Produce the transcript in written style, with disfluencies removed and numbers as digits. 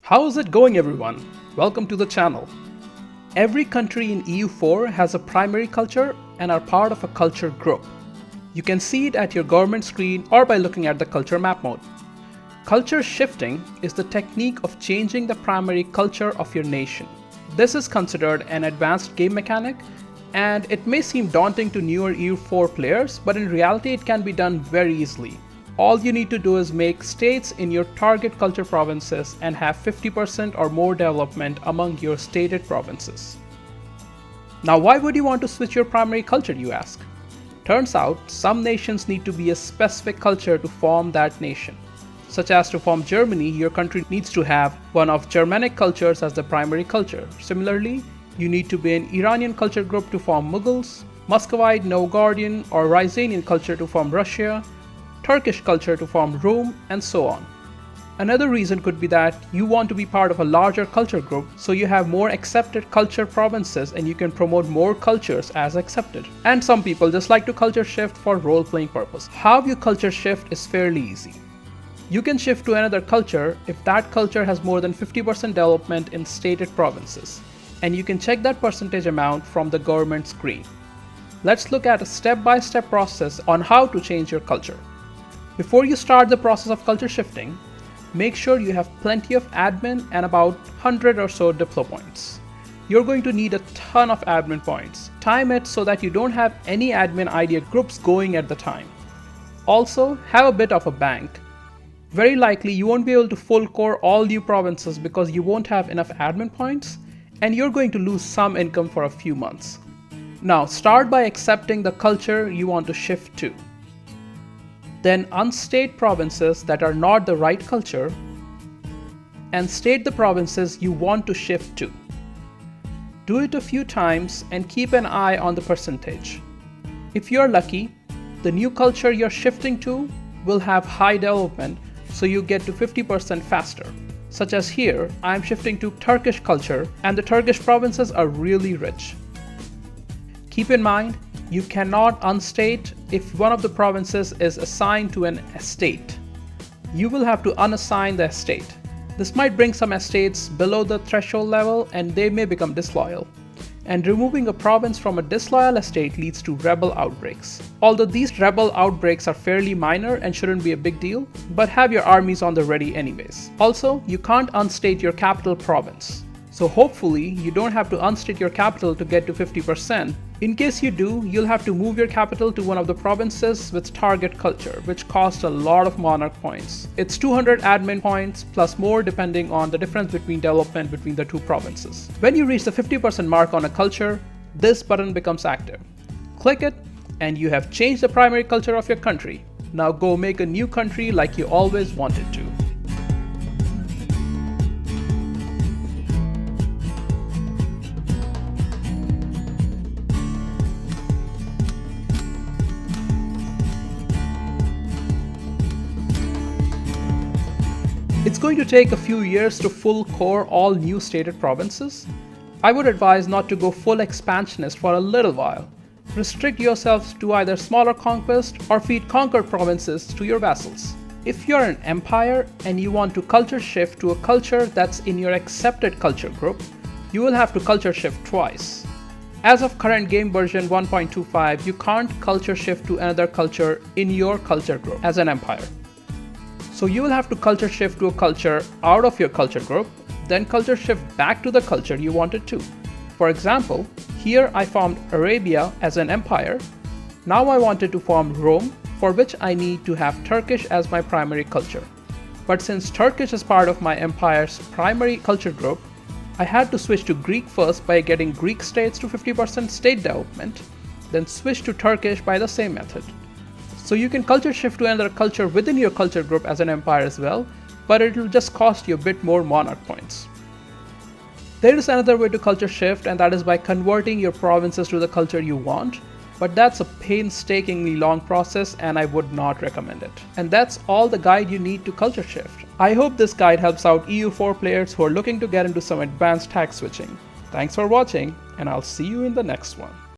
How's it going, everyone? Welcome to the channel. Every country in EU4 has a primary culture and are part of a culture group. You can see it at your government screen or by looking at the culture map mode. Culture shifting is the technique of changing the primary culture of your nation. This is considered an advanced game mechanic, and it may seem daunting to newer EU4 players, but in reality it can be done very easily. All you need to do is make states in your target culture provinces and have 50% or more development among your stated provinces. Now, why would you want to switch your primary culture, you ask? Turns out, some nations need to be a specific culture to form that nation. Such as to form Germany, your country needs to have one of Germanic cultures as the primary culture. Similarly, you need to be an Iranian culture group to form Mughals, Muscovite, Novgorodian or Ryazanian culture to form Russia, Turkish culture to form Rome, and so on. Another reason could be that you want to be part of a larger culture group, so you have more accepted culture provinces and you can promote more cultures as accepted. And some people just like to culture shift for role-playing purpose. How you culture shift is fairly easy. You can shift to another culture if that culture has more than 50% development in stated provinces, and you can check that percentage amount from the government screen. Let's look at a step-by-step process on how to change your culture. Before you start the process of culture shifting, make sure you have plenty of admin and about 100 or so diplo points. You're going to need a ton of admin points. Time it so that you don't have any admin idea groups going at the time. Also, have a bit of a bank. Very likely you won't be able to full core all new provinces because you won't have enough admin points, and you're going to lose some income for a few months. Now, start by accepting the culture you want to shift to. Then unstate provinces that are not the right culture, and state the provinces you want to shift to. Do it a few times and keep an eye on the percentage. If you're lucky, the new culture you're shifting to will have high development, so you get to 50% faster. Such as here, I'm shifting to Turkish culture and the Turkish provinces are really rich. Keep in mind, you cannot unstate if one of the provinces is assigned to an estate. You will have to unassign the estate. This might bring some estates below the threshold level and they may become disloyal. And removing a province from a disloyal estate leads to rebel outbreaks. Although these rebel outbreaks are fairly minor and shouldn't be a big deal, but have your armies on the ready anyways. Also, you can't unstate your capital province. So hopefully you don't have to unstate your capital to get to 50%. In case you do, you'll have to move your capital to one of the provinces with target culture, which costs a lot of monarch points. It's 200 admin points plus more depending on the difference between development between the two provinces. When you reach the 50% mark on a culture, this button becomes active. Click it and you have changed the primary culture of your country. Now go make a new country like you always wanted to. It's going to take a few years to full core all new stated provinces. I would advise not to go full expansionist for a little while. Restrict yourselves to either smaller conquest or feed conquered provinces to your vassals. If you're an empire and you want to culture shift to a culture that's in your accepted culture group, you will have to culture shift twice. As of current game version 1.25, you can't culture shift to another culture in your culture group as an empire. So you will have to culture shift to a culture out of your culture group, then culture shift back to the culture you wanted to. For example, here I formed Arabia as an empire. Now I wanted to form Rome, for which I need to have Turkish as my primary culture. But since Turkish is part of my empire's primary culture group, I had to switch to Greek first by getting Greek states to 50% state development, then switch to Turkish by the same method. So you can culture shift to another culture within your culture group as an empire as well, but it will just cost you a bit more monarch points. There is another way to culture shift, and that is by converting your provinces to the culture you want, but that's a painstakingly long process and I would not recommend it. And that's all the guide you need to culture shift. I hope this guide helps out EU4 players who are looking to get into some advanced tag switching. Thanks for watching, and I'll see you in the next one.